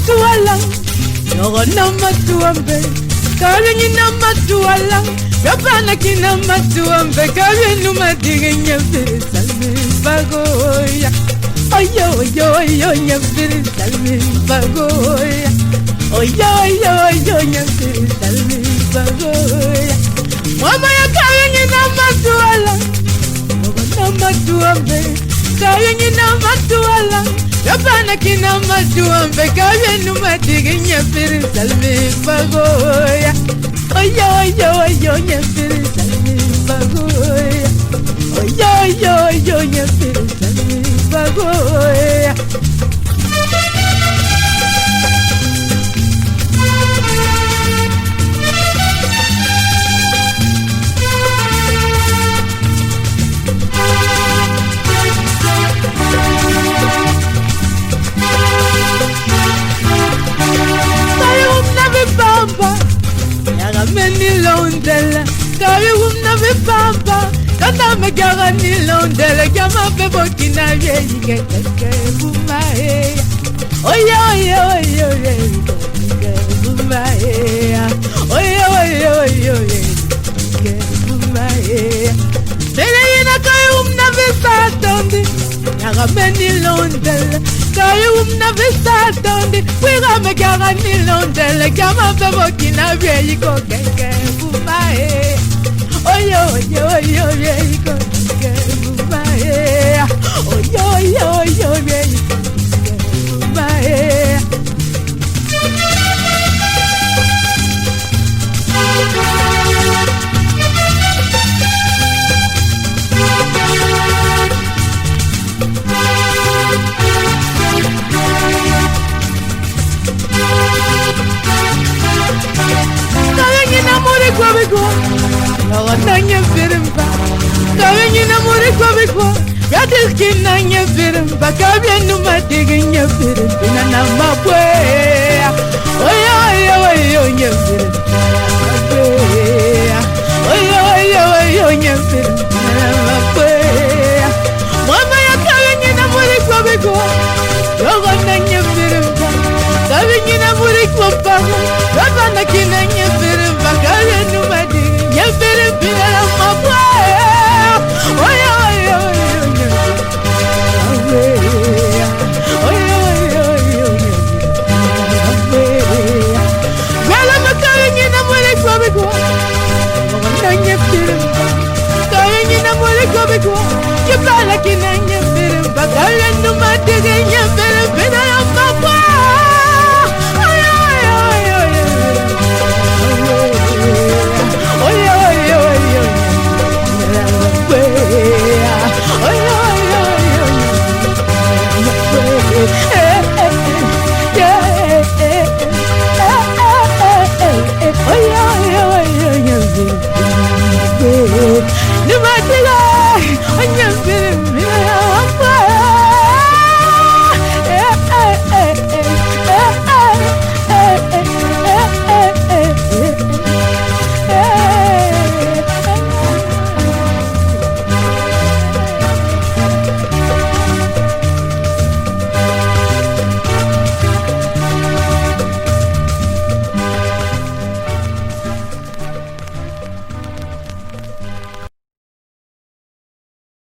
matuala Yogo na matuambe Kawe nina matuala Yopana kina matuambe Kawe numa dige nyefiri salmi bagoya Oyo oyo oyo nyefiri salmi bagoya Oyo oyo oyo nyefiri salmi bagoya Mama ya kawe nina matuala Yogo na matuambe Kawe nina matuala Yopana kina matuambe Kawe numa dige nyefiri salmi bagoya Oyo oyo oyo nyefiri salmi bagoya Oyo oyo oyo nyefiri salmi bagoya Londela, kawe umna be pampa, kata me gara ni londela, kama be bokina ye yike ke bumae. Oye oye oye oye ke bumae. Oye oye oye oye ke bumae. Tele ina kawe umna be satondi, gara me ni londela, kawe umna be satondi, wiga me gara ni londela, kama be bokina ye yike ke bumae. Oye oye oye oye ke bumae. Oye oye oye oye ke bumae. Yogo nanya firimba Kawe namore kwa Yadil kinanya firimba Kawe numa tiganya firimba Nana mabwe Oyo oyo oyo nya firimba Oyo oyo oyo nya firimba Nana mabwe Mama ya kawe namore kwa Yogo nanya firimba Kawe namore kwa Yabana kinanya